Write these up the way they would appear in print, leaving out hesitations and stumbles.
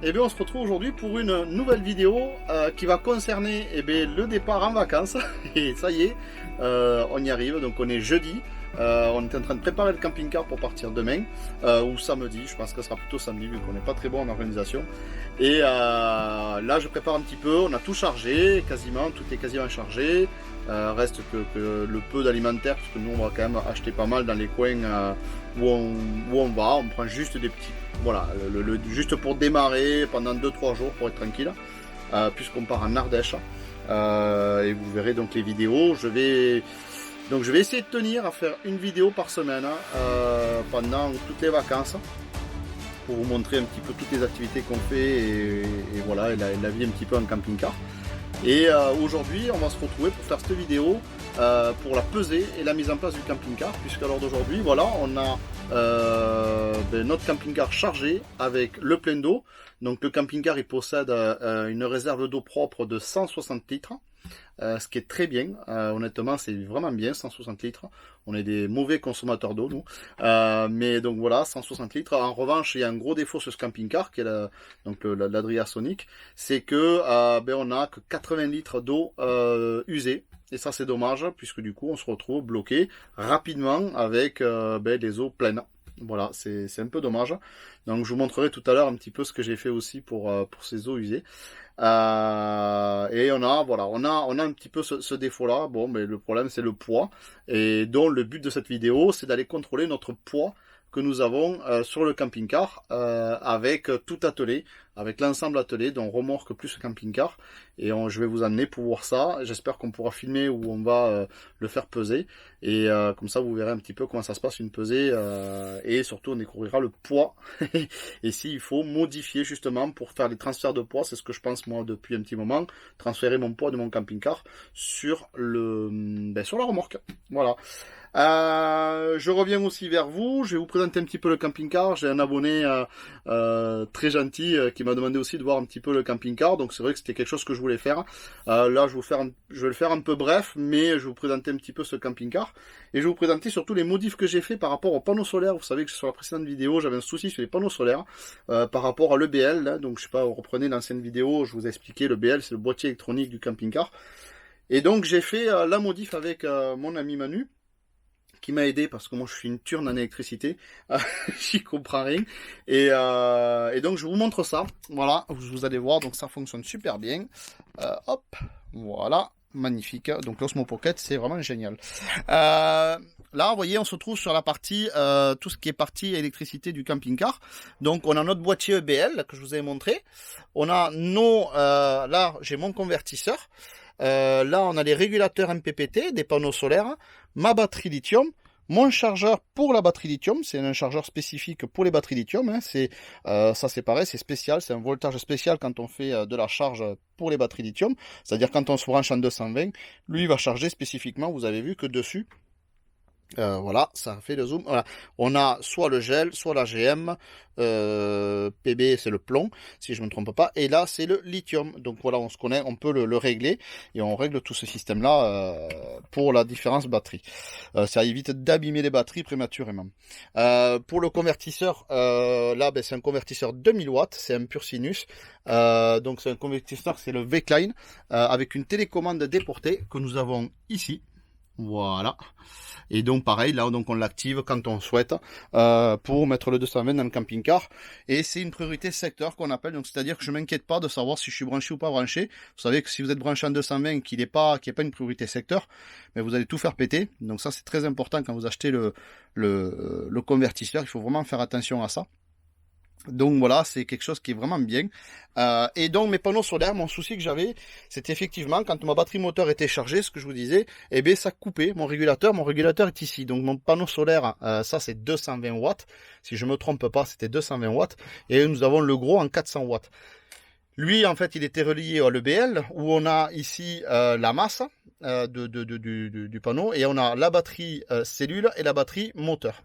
Et bien on se retrouve aujourd'hui pour une nouvelle vidéo qui va concerner le départ en vacances. Et ça y est, on y arrive, donc on est jeudi. On est en train de préparer le camping-car pour partir demain ou samedi, je pense que ce sera plutôt samedi vu qu'on n'est pas très bon en organisation. Et là je prépare un petit peu, on a tout chargé, quasiment, tout est quasiment chargé. Reste que le peu d'alimentaire, parce que nous on va quand même acheter pas mal dans les coins où on va, on prend juste des petits, voilà, juste pour démarrer pendant 2-3 jours pour être tranquille, puisqu'on part en Ardèche. Et vous verrez donc les vidéos, je vais essayer de tenir à faire une vidéo par semaine pendant toutes les vacances pour vous montrer un petit peu toutes les activités qu'on fait et voilà, et la vie un petit peu en camping-car. Et aujourd'hui, on va se retrouver pour faire cette vidéo pour la pesée et la mise en place du camping-car, puisque lors d'aujourd'hui, voilà, on a notre camping-car chargé avec le plein d'eau. Donc le camping-car, il possède une réserve d'eau propre de 160 litres. Ce qui est très bien, honnêtement c'est vraiment bien, 160 litres, on est des mauvais consommateurs d'eau nous, mais donc voilà, 160 litres. En revanche il y a un gros défaut sur ce camping-car qui est l'Adria Sonic, c'est que on a que 80 litres d'eau usée, et ça c'est dommage, puisque du coup on se retrouve bloqué rapidement avec les eaux pleines. Voilà, c'est un peu dommage. Donc je vous montrerai tout à l'heure un petit peu ce que j'ai fait aussi pour ces eaux usées. Et on a un petit peu ce défaut-là. Bon, mais le problème c'est le poids. Et donc le but de cette vidéo, c'est d'aller contrôler notre poids que nous avons sur le camping-car avec tout attelé, avec l'ensemble attelé, donc remorque plus camping-car. Et je vais vous amener pour voir ça. J'espère qu'on pourra filmer où on va le faire peser. Et comme ça, vous verrez un petit peu comment ça se passe une pesée. Et surtout, on découvrira le poids. Et s'il faut modifier justement pour faire les transferts de poids, c'est ce que je pense moi depuis un petit moment. Transférer mon poids de mon camping-car sur sur la remorque. Voilà. Je reviens aussi vers vous, je vais vous présenter un petit peu le camping-car. J'ai un abonné très gentil qui m'a demandé aussi de voir un petit peu le camping-car, donc c'est vrai que c'était quelque chose que je voulais faire. Là je vais le faire un peu bref, mais je vais vous présenter un petit peu ce camping-car et je vais vous présenter surtout les modifs que j'ai fait par rapport aux panneaux solaires. Vous savez que sur la précédente vidéo j'avais un souci sur les panneaux solaires par rapport à l'EBL, donc je sais pas, vous reprenez l'ancienne vidéo, je vous ai expliqué, l'EBL c'est le boîtier électronique du camping-car. Et donc j'ai fait la modif avec mon ami Manu, qui m'a aidé parce que moi je suis une turne en électricité, j'y comprends rien, et donc je vous montre ça, voilà, vous allez voir, donc ça fonctionne super bien, hop, voilà, magnifique, donc l'Osmo Pocket c'est vraiment génial. Là vous voyez on se trouve sur la partie, tout ce qui est partie électricité du camping-car, donc on a notre boîtier EBL que je vous ai montré, on a là j'ai mon convertisseur. Là, on a les régulateurs MPPT, des panneaux solaires, ma batterie lithium, mon chargeur pour la batterie lithium, c'est un chargeur spécifique pour les batteries lithium, hein, ça c'est pareil, c'est spécial, c'est un voltage spécial quand on fait de la charge pour les batteries lithium, c'est-à-dire quand on se branche en 220, lui il va charger spécifiquement, vous avez vu que dessus, voilà, ça fait le zoom. Voilà. On a soit le gel, soit la GM, PB c'est le plomb, si je ne me trompe pas, et là c'est le lithium. Donc voilà, on se connaît, on peut le régler, et on règle tout ce système-là pour la différence batterie. Ça évite d'abîmer les batteries prématurément. Pour le convertisseur, là c'est un convertisseur 2000 watts, c'est un pur sinus. Donc c'est un convertisseur, c'est le V-Cline, avec une télécommande déportée que nous avons ici. Voilà. Et donc pareil, là donc on l'active quand on souhaite pour mettre le 220 dans le camping-car. Et c'est une priorité secteur qu'on appelle, donc c'est-à-dire que je m'inquiète pas de savoir si je suis branché ou pas branché. Vous savez que si vous êtes branché en 220 et qu'il n'est pas une priorité secteur, mais vous allez tout faire péter. Donc ça c'est très important quand vous achetez le convertisseur, il faut vraiment faire attention à ça. Donc voilà, c'est quelque chose qui est vraiment bien. Et donc mes panneaux solaires, mon souci que j'avais, c'était effectivement quand ma batterie moteur était chargée, ce que je vous disais, ça coupait mon régulateur. Mon régulateur est ici. Donc mon panneau solaire, ça c'est 220 watts. Si je me trompe pas, c'était 220 watts. Et nous avons le gros en 400 watts. Lui, en fait, il était relié à l'EBL, où on a ici la masse. du panneau, et on a la batterie cellule et la batterie moteur.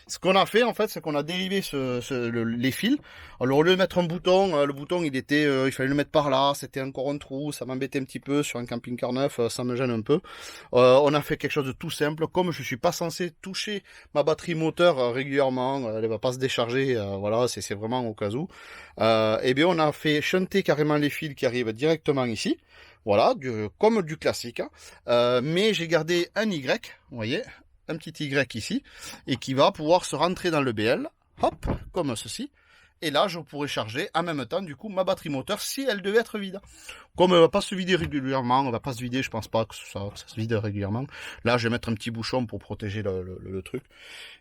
Ce qu'on a fait en fait, c'est qu'on a dérivé les fils. Alors au lieu de mettre un bouton, le bouton il fallait le mettre par là, c'était encore un trou, ça m'embêtait un petit peu sur un camping-car neuf, ça me gêne un peu. On a fait quelque chose de tout simple, comme je suis pas censé toucher ma batterie moteur régulièrement, elle va pas se décharger, voilà, c'est vraiment au cas où. Et bien on a fait shunter carrément les fils qui arrivent directement ici. Voilà, comme du classique, hein. Mais j'ai gardé un Y, vous voyez, un petit Y ici, et qui va pouvoir se rentrer dans le BL, hop, comme ceci. Et là, je pourrais charger en même temps, du coup, ma batterie moteur si elle devait être vide. Comme elle va pas se vider régulièrement, on va pas se vider, je pense pas que ça se vide régulièrement. Là, je vais mettre un petit bouchon pour protéger le truc.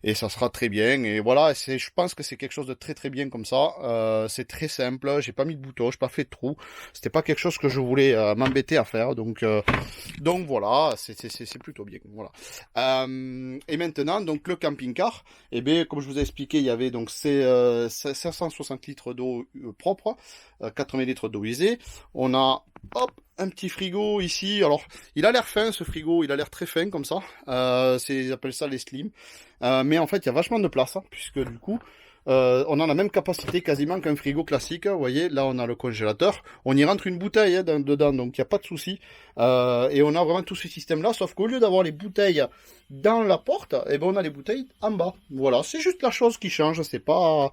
Et ça sera très bien. Et voilà, je pense que c'est quelque chose de très très bien comme ça. C'est très simple, j'ai pas mis de bouton, j'ai pas fait de trou. C'était pas quelque chose que je voulais m'embêter à faire. Donc voilà, c'est plutôt bien. Voilà. Et maintenant, donc le camping-car, eh bien, comme je vous ai expliqué, il y avait donc ces 560 litres d'eau propre, 80 litres d'eau usée. On a hop, un petit frigo ici. Alors, il a l'air fin ce frigo, il a l'air très fin comme ça. Ils appellent ça les slim. Mais en fait, il y a vachement de place, hein, puisque du coup, on a la même capacité quasiment qu'un frigo classique. Vous voyez, là, on a le congélateur. On y rentre une bouteille dedans, donc il n'y a pas de souci. Et on a vraiment tout ce système-là, sauf qu'au lieu d'avoir les bouteilles dans la porte, eh ben, on a les bouteilles en bas. Voilà, c'est juste la chose qui change. C'est pas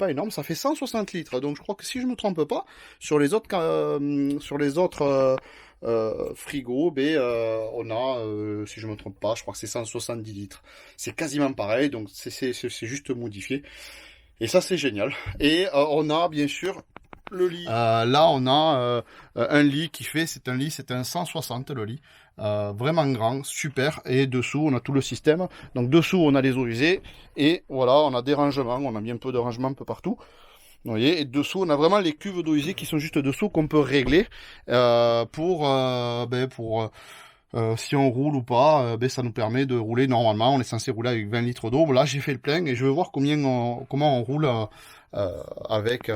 énorme. Ça fait 160 litres. Donc, je crois que si je me trompe pas, sur les autres, frigo, on a, si je me trompe pas, je crois que c'est 170 litres. C'est quasiment pareil, donc c'est juste modifié. Et ça, c'est génial. Et on a bien sûr le lit. Là, on a un lit c'est un 160 le lit. Vraiment grand, super. Et dessous, on a tout le système. Donc dessous, on a les eaux usées. Et voilà, on a des rangements. On a bien peu de rangements un peu partout. Vous voyez, et dessous, on a vraiment les cuves d'eau usée qui sont juste dessous, qu'on peut régler si on roule ou pas. Ça nous permet de rouler normalement. On est censé rouler avec 20 litres d'eau. Là, j'ai fait le plein et je vais voir comment on roule avec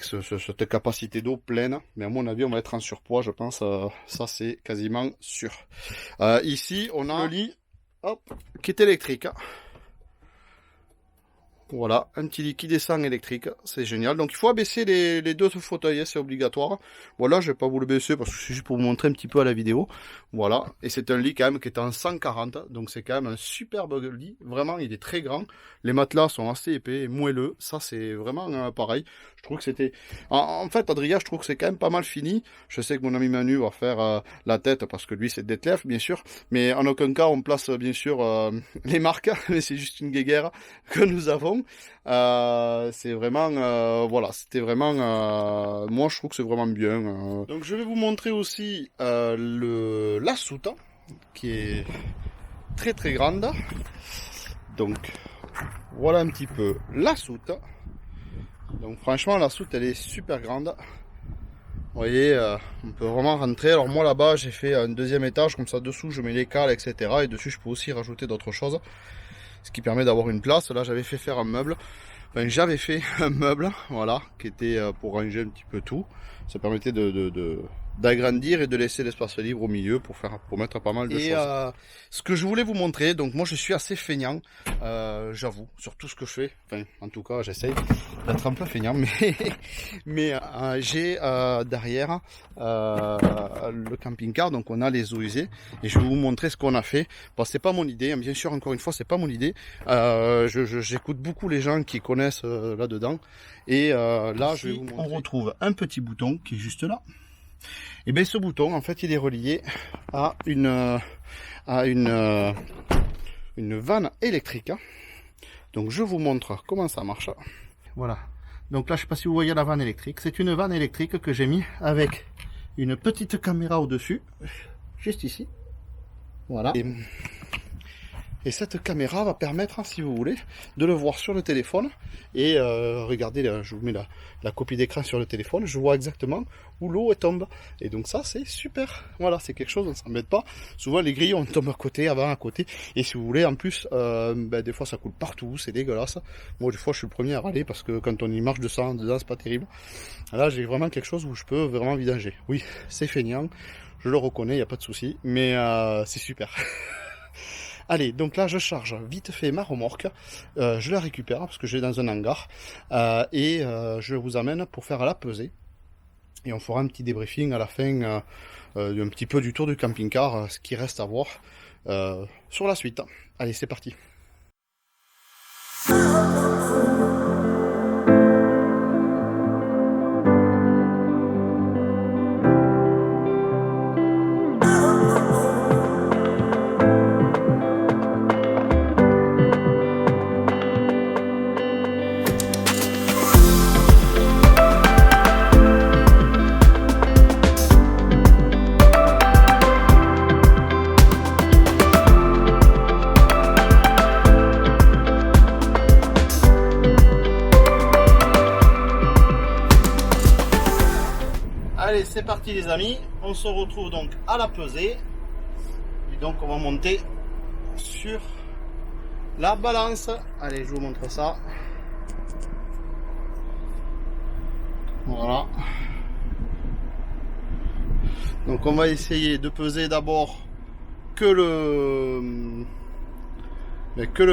cette capacité d'eau pleine. Mais à mon avis, on va être en surpoids, je pense. Ça, c'est quasiment sûr. Ici, on a le lit, hop, qui est électrique. Voilà, un petit lit qui descend électrique, c'est génial. Donc il faut abaisser les deux fauteuils, c'est obligatoire. Voilà, je vais pas vous le baisser parce que c'est juste pour vous montrer un petit peu à la vidéo. Voilà, et c'est un lit quand même qui est en 140, donc c'est quand même un superbe lit. Vraiment, il est très grand. Les matelas sont assez épais et moelleux. Ça, c'est vraiment pareil. Je trouve que c'était... En fait, Adrien, je trouve que c'est quand même pas mal fini. Je sais que mon ami Manu va faire la tête parce que lui, c'est Detlef, bien sûr. Mais en aucun cas, on place bien sûr les marques. Mais c'est juste une guéguerre que nous avons. C'est vraiment... voilà, c'était vraiment... moi, je trouve que c'est vraiment bien. Donc, je vais vous montrer aussi la soute, qui est très très grande. Donc, voilà un petit peu la soute. Donc franchement, la soute, elle est super grande. Vous voyez, on peut vraiment rentrer. Alors moi là-bas, j'ai fait un deuxième étage, comme ça dessous, je mets les cales, etc. Et dessus, je peux aussi rajouter d'autres choses, ce qui permet d'avoir une place. Là, j'avais fait faire un meuble. Enfin, j'avais fait un meuble, voilà, qui était pour ranger un petit peu tout. Ça permettait d'agrandir et de laisser l'espace libre au milieu pour mettre pas mal de choses. Ce que je voulais vous montrer, donc moi je suis assez feignant, j'avoue, sur tout ce que je fais. Enfin, en tout cas, j'essaye d'être un peu feignant, mais j'ai derrière le camping-car, donc on a les eaux usées, et je vais vous montrer ce qu'on a fait. Bon, c'est pas mon idée, hein, bien sûr, encore une fois, c'est pas mon idée. J'écoute beaucoup les gens qui connaissent là-dedans, et là, je vais vous montrer. On retrouve un petit bouton qui est juste là. Et bien ce bouton, en fait, il est relié à une vanne électrique. Donc je vous montre comment ça marche. Voilà. Donc là, je ne sais pas si vous voyez la vanne électrique. C'est une vanne électrique que j'ai mis avec une petite caméra au-dessus, juste ici. Voilà. Et cette caméra va permettre, si vous voulez, de le voir sur le téléphone. Et regardez, là, je vous mets la copie d'écran sur le téléphone. Je vois exactement où l'eau tombe. Et donc ça, c'est super. Voilà, c'est quelque chose, on ne s'embête pas. Souvent, les grilles, on tombe à côté, avant, à côté. Et si vous voulez, en plus, des fois, ça coule partout. C'est dégueulasse. Moi, des fois, je suis le premier à râler parce que quand on y marche dedans, c'est pas terrible. Là, j'ai vraiment quelque chose où je peux vraiment vidanger. Oui, c'est feignant. Je le reconnais, il n'y a pas de souci. Mais c'est super. Allez, donc là je charge vite fait ma remorque, je la récupère parce que je l'ai dans un hangar et je vous amène pour faire la pesée. Et on fera un petit débriefing à la fin un petit peu du tour du camping-car, ce qui reste à voir sur la suite. Allez, c'est parti. Allez, c'est parti les amis, on se retrouve donc à la pesée. Et donc on va monter sur la balance. Allez, je vous montre ça. Voilà. Donc on va essayer de peser d'abord que le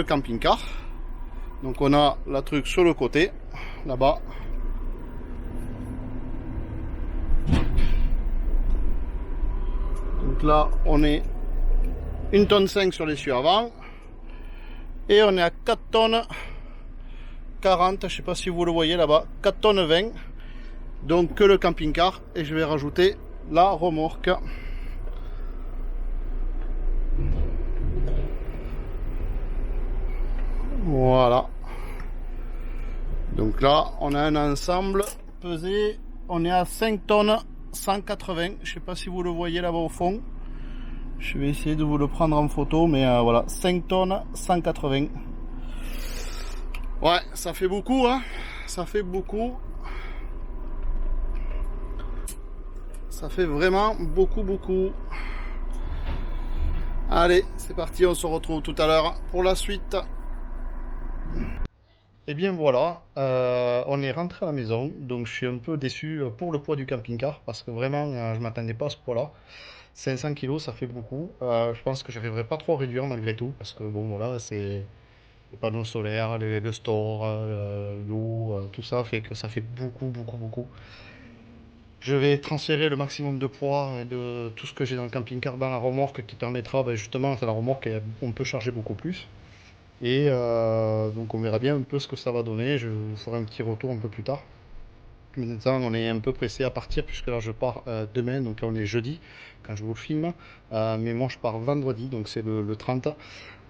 camping-car. Donc on a la truc sur le côté, là-bas. Donc là, on est 1,5 tonne sur l'essieu avant. Et on est à 4 tonnes 40, je ne sais pas si vous le voyez là-bas, 4 tonnes 20. Donc que le camping-car. Et je vais rajouter la remorque. Voilà. Donc là, on a un ensemble pesé. On est à 5 tonnes 180, je sais pas si vous le voyez là-bas au fond. Je vais essayer de vous le prendre en photo, mais voilà, 5 tonnes 180. Ouais, ça fait beaucoup, hein. Ça fait beaucoup. Ça fait vraiment beaucoup. Allez, c'est parti, on se retrouve tout à l'heure pour la suite. Et bien voilà, on est rentré à la maison, donc je suis un peu déçu pour le poids du camping-car, parce que vraiment, je m'attendais pas à ce poids-là. 500 kg, ça fait beaucoup. Je pense que j'arriverai pas trop à réduire malgré tout, parce que bon, voilà, c'est les panneaux solaires, le store, l'eau, tout ça fait que ça fait beaucoup. Je vais transférer le maximum de poids et de tout ce que j'ai dans le camping-car dans la remorque qui permettra, justement, c'est la remorque, on peut charger beaucoup plus. Et donc on verra bien un peu ce que ça va donner, je vous ferai un petit retour un peu plus tard. Maintenant on est un peu pressé à partir puisque là je pars demain, donc là on est jeudi quand je vous le filme. Mais moi je pars vendredi, donc c'est le 30.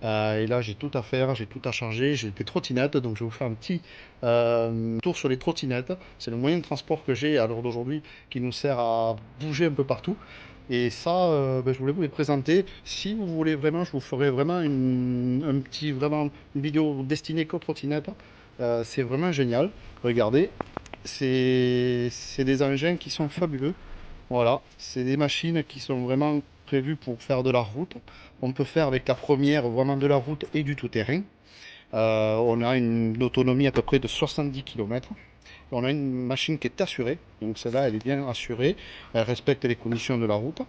Et là j'ai tout à faire, j'ai tout à charger, j'ai des trottinettes, donc je vais vous faire un petit tour sur les trottinettes. C'est le moyen de transport que j'ai à l'heure d'aujourd'hui qui nous sert à bouger un peu partout. Et ça, je voulais vous les présenter. Si vous voulez vraiment, je vous ferai vraiment une vidéo destinée qu'aux trottinettes. C'est vraiment génial. Regardez, c'est des engins qui sont fabuleux. Voilà, c'est des machines qui sont vraiment prévues pour faire de la route. On peut faire avec la première vraiment de la route et du tout-terrain. On a une autonomie à peu près de 70 km. On a une machine qui est assurée, donc celle-là elle est bien assurée, elle respecte les conditions de la route.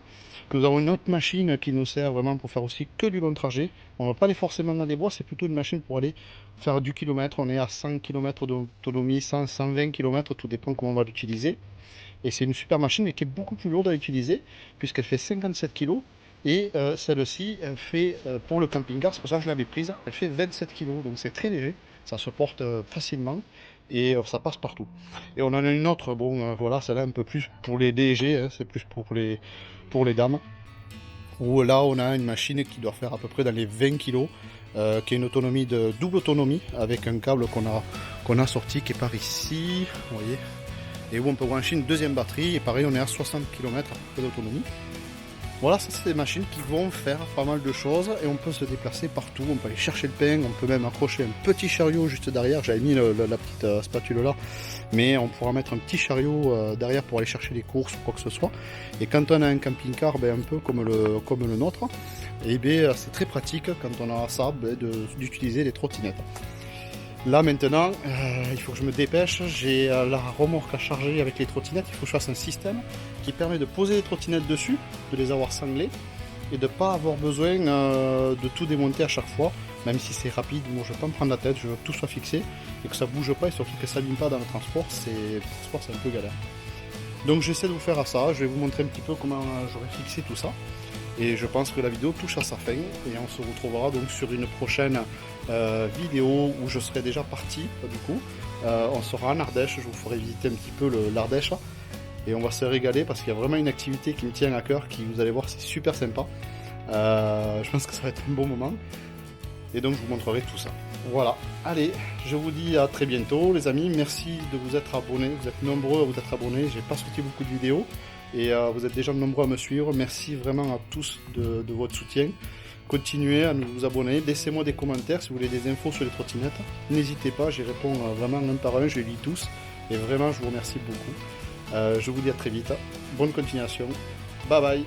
Nous avons une autre machine qui nous sert vraiment pour faire aussi que du long trajet. On ne va pas aller forcément dans les bois, c'est plutôt une machine pour aller faire du kilomètre. On est à 100 km d'autonomie, 120 km, tout dépend comment on va l'utiliser. Et c'est une super machine mais qui est beaucoup plus lourde à utiliser puisqu'elle fait 57 kg. Et celle-ci, elle fait pour le camping-car, c'est pour ça que je l'avais prise, elle fait 27 kg, donc c'est très léger, ça se porte facilement et ça passe partout. Et on en a une autre, bon voilà, celle-là un peu plus pour les DG, hein, c'est plus pour les dames. Où là on a une machine qui doit faire à peu près dans les 20 kg, qui a une autonomie de double autonomie avec un câble qu'on a sorti qui est par ici, vous voyez, et où on peut brancher une deuxième batterie, et pareil on est à 60 km d'autonomie. Voilà, ça c'est des machines qui vont faire pas mal de choses et on peut se déplacer partout, on peut aller chercher le pain, on peut même accrocher un petit chariot juste derrière, j'avais mis la petite spatule là, mais on pourra mettre un petit chariot derrière pour aller chercher les courses ou quoi que ce soit. Et quand on a un camping-car, un peu comme le nôtre, et c'est très pratique quand on a ça d'utiliser les trottinettes. Là maintenant, il faut que je me dépêche, j'ai la remorque à charger avec les trottinettes, il faut que je fasse un système qui permet de poser les trottinettes dessus, de les avoir sanglées, et de ne pas avoir besoin de tout démonter à chaque fois, même si c'est rapide, moi je ne veux pas me prendre la tête, je veux que tout soit fixé, et que ça bouge pas, et surtout que ça s'abîme pas dans le transport, c'est un peu galère. Donc j'essaie de vous faire à ça, je vais vous montrer un petit peu comment j'aurais fixé tout ça. Et je pense que la vidéo touche à sa fin et on se retrouvera donc sur une prochaine vidéo où je serai déjà parti du coup. On sera en Ardèche, je vous ferai visiter un petit peu l'Ardèche et on va se régaler parce qu'il y a vraiment une activité qui me tient à cœur, qui vous allez voir c'est super sympa. Je pense que ça va être un bon moment et donc je vous montrerai tout ça. Voilà, allez, je vous dis à très bientôt les amis, merci de vous être abonnés, vous êtes nombreux à vous être abonnés, j'ai pas sorti beaucoup de vidéos. Et vous êtes déjà nombreux à me suivre. Merci vraiment à tous de votre soutien. Continuez à nous abonner. Laissez-moi des commentaires si vous voulez des infos sur les trottinettes. N'hésitez pas, j'y réponds vraiment un par un. Je les lis tous. Et vraiment, je vous remercie beaucoup. Je vous dis à très vite. Bonne continuation. Bye bye.